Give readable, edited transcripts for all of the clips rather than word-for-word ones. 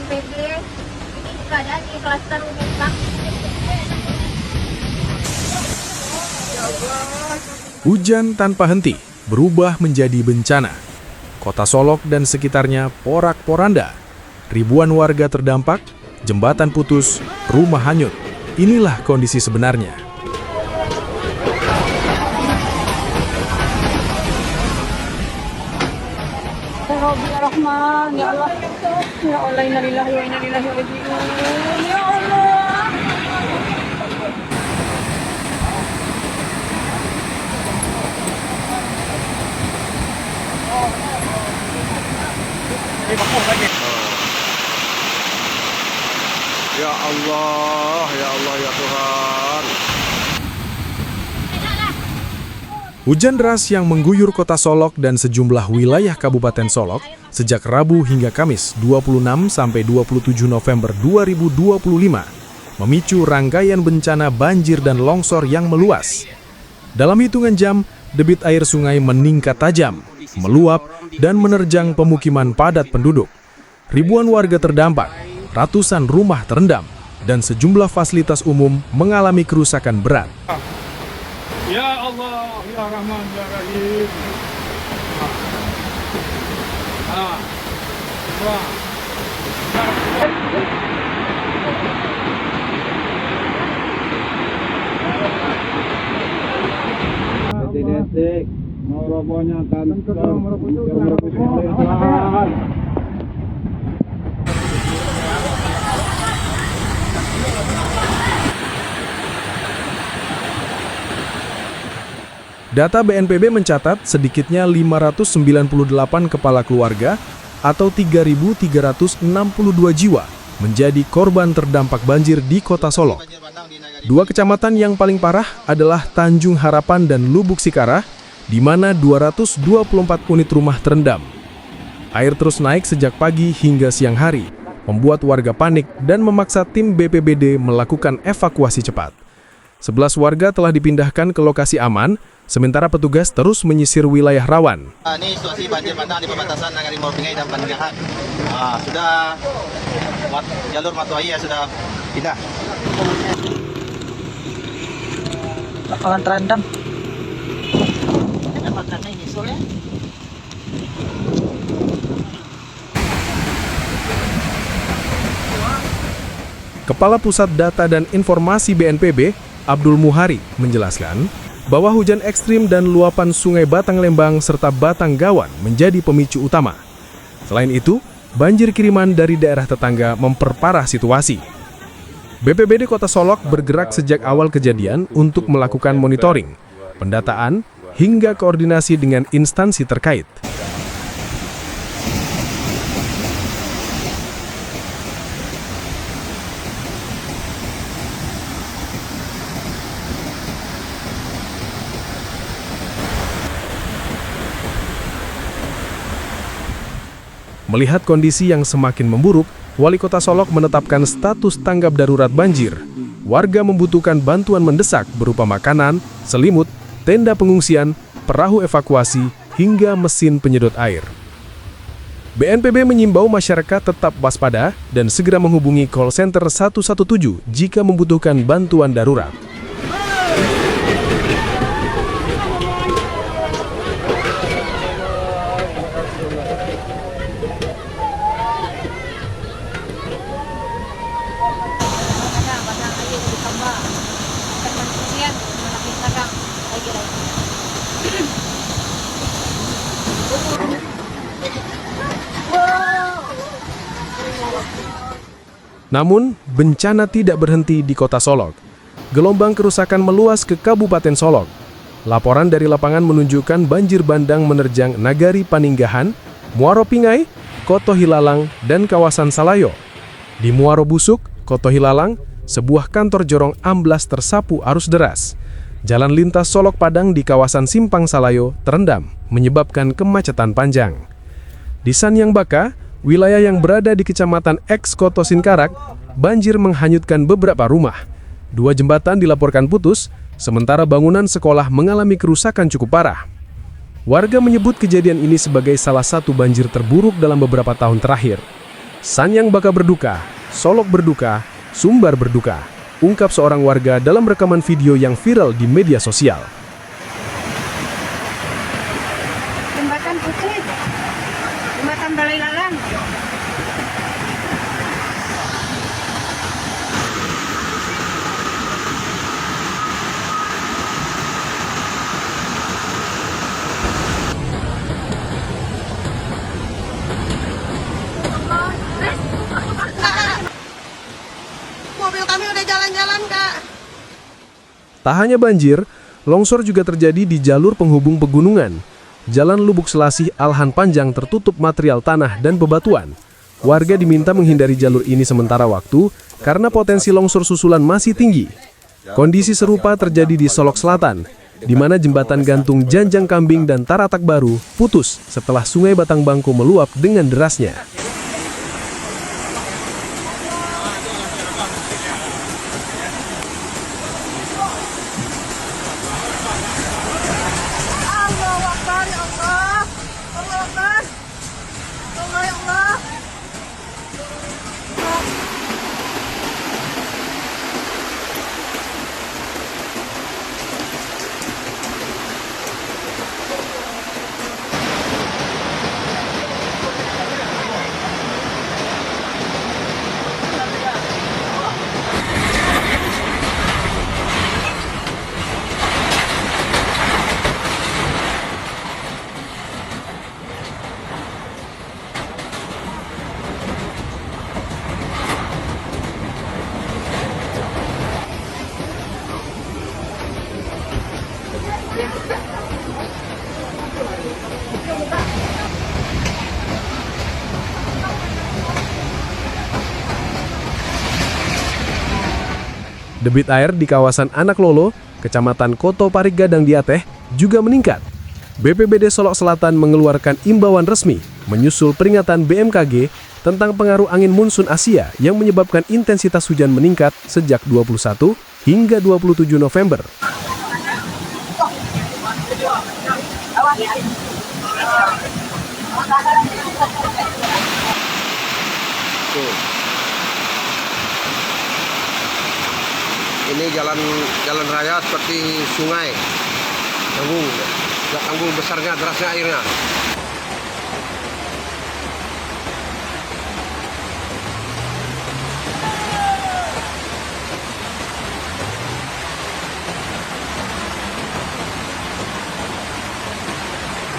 BNPB. Ini keadaan di klaster Umumpak. Hujan tanpa henti berubah menjadi bencana. Kota Solok dan sekitarnya porak-poranda. Ribuan warga terdampak, jembatan putus, rumah hanyut. Inilah kondisi sebenarnya. Bismillahirrahmanirrahim. Ya Allah. Ya Allah, innalillahi wa inna ilaihi raji'un. Ya Allah. Ya Allah, ya Allah, ya Tuhan. Hujan deras yang mengguyur kota Solok dan sejumlah wilayah Kabupaten Solok sejak Rabu hingga Kamis 26 sampai 27 November 2025 memicu rangkaian bencana banjir dan longsor yang meluas. Dalam hitungan jam, debit air sungai meningkat tajam, meluap dan menerjang pemukiman padat penduduk. Ribuan warga terdampak, ratusan rumah terendam, dan sejumlah fasilitas umum mengalami kerusakan berat. Ya Allah, ya Rahman, ya Rahim. Detik-detik mau robohnya kantor pemerintahan. Data BNPB mencatat sedikitnya 598 kepala keluarga atau 3.362 jiwa menjadi korban terdampak banjir di kota Solok. Dua kecamatan yang paling parah adalah Tanjung Harapan dan Lubuk Sikarah, di mana 224 unit rumah terendam. Air terus naik sejak pagi hingga siang hari, membuat warga panik dan memaksa tim BPBD melakukan evakuasi cepat. 11 warga telah dipindahkan ke lokasi aman, sementara petugas terus menyisir wilayah rawan. Ini situasi banjir bandang di perbatasan Nagari Morbingai dan Paninggahan. Sudah jalur Matuai ya sudah pindah. Bakalan terendam. Ada makannya ini soalnya. Kepala Pusat Data dan Informasi BNPB, Abdul Muhari, menjelaskan bahwa hujan ekstrim dan luapan sungai Batang Lembang serta Batang Gawan menjadi pemicu utama. Selain itu, banjir kiriman dari daerah tetangga memperparah situasi. BPBD Kota Solok bergerak sejak awal kejadian untuk melakukan monitoring, pendataan, hingga koordinasi dengan instansi terkait. Melihat kondisi yang semakin memburuk, Wali Kota Solok menetapkan status tanggap darurat banjir. Warga membutuhkan bantuan mendesak berupa makanan, selimut, tenda pengungsian, perahu evakuasi, hingga mesin penyedot air. BNPB menyimbau masyarakat tetap waspada dan segera menghubungi call center 117 jika membutuhkan bantuan darurat. Namun, bencana tidak berhenti di kota Solok. Gelombang kerusakan meluas ke Kabupaten Solok. Laporan dari lapangan menunjukkan banjir bandang menerjang Nagari Paninggahan, Muaro Pingai, Koto Hilalang, dan kawasan Salayo. Di Muaro Busuk, Koto Hilalang, sebuah kantor jorong amblas tersapu arus deras. Jalan lintas Solok Padang di kawasan Simpang Salayo terendam, menyebabkan kemacetan panjang. Di Sanyang Baka, wilayah yang berada di Kecamatan X Koto Sinkarak, banjir menghanyutkan beberapa rumah. 2 jembatan dilaporkan putus, sementara bangunan sekolah mengalami kerusakan cukup parah. Warga menyebut kejadian ini sebagai salah satu banjir terburuk dalam beberapa tahun terakhir. Sanyang Baka berduka, Solok berduka, Sumbar berduka, ungkap seorang warga dalam rekaman video yang viral di media sosial. Jembatan Putri, Jembatan Balai Lalang. Mobil kami udah jalan-jalan, Kak. Tak hanya banjir, longsor juga terjadi di jalur penghubung pegunungan. Jalan Lubuk Selasih Alhan Panjang tertutup material tanah dan bebatuan. Warga diminta menghindari jalur ini sementara waktu karena potensi longsor susulan masih tinggi. Kondisi serupa terjadi di Solok Selatan, di mana jembatan gantung Janjang Kambing dan Taratak Baru putus setelah Sungai Batang Bangko meluap dengan derasnya. Allah Akbar, ya Allah. Allah Akbar. Allah, ya Allah. Debit air di kawasan Anak Lolo, Kecamatan Koto Pariggadang Diateh, juga meningkat. BPBD Solok Selatan mengeluarkan imbauan resmi menyusul peringatan BMKG tentang pengaruh angin monsun Asia yang menyebabkan intensitas hujan meningkat sejak 21 hingga 27 November. Ini jalan raya seperti sungai, tanggung besarnya, derasnya airnya.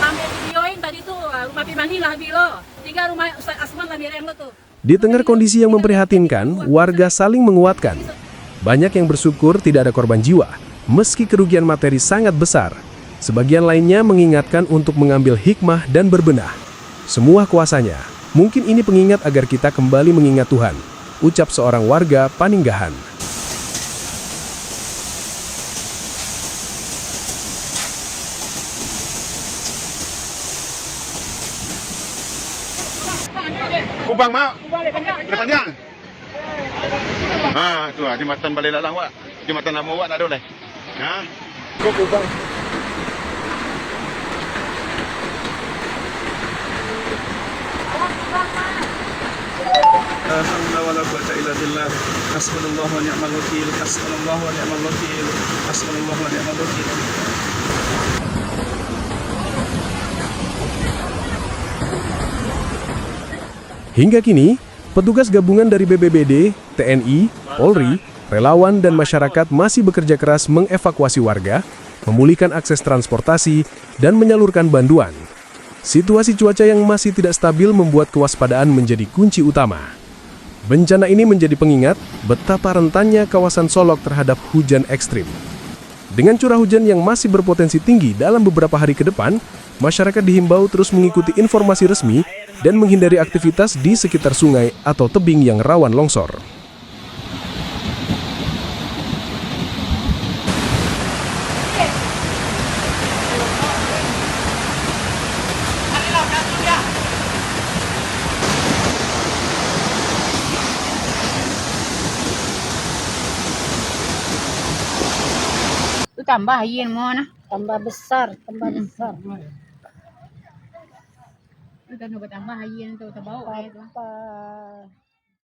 Sampai videoin tadi tuh rumah Pimani lah bilo, 3 rumah Ustaz Asman lah mireng lo tuh. Di tengah kondisi yang memprihatinkan, warga saling menguatkan. Banyak yang bersyukur tidak ada korban jiwa, meski kerugian materi sangat besar. Sebagian lainnya mengingatkan untuk mengambil hikmah dan berbenah. Semua kuasanya, mungkin ini pengingat agar kita kembali mengingat Tuhan, ucap seorang warga Paninggahan. Kubang mak. Depannya. Tu jembatan Balai Lalang wak. Jembatan lama wak tak ada boleh. Kau kubang. Alhamdulillah wala quwwata illa billah. Hasbunallahu wa ni'mal wakil. Hasbunallahu wa ni'mal wakil. Hasbunallahu wa ni'mal wakil. Hingga kini, petugas gabungan dari BPBD, TNI, Polri, relawan dan masyarakat masih bekerja keras mengevakuasi warga, memulihkan akses transportasi, dan menyalurkan bantuan. Situasi cuaca yang masih tidak stabil membuat kewaspadaan menjadi kunci utama. Bencana ini menjadi pengingat betapa rentannya kawasan Solok terhadap hujan ekstrim. Dengan curah hujan yang masih berpotensi tinggi dalam beberapa hari ke depan, masyarakat dihimbau terus mengikuti informasi resmi dan menghindari aktivitas di sekitar sungai atau tebing yang rawan longsor. Itu tambahin mau nah, tambah besar. Lu kan obat tambah hayin tuh tabau kayak tuh. Papa.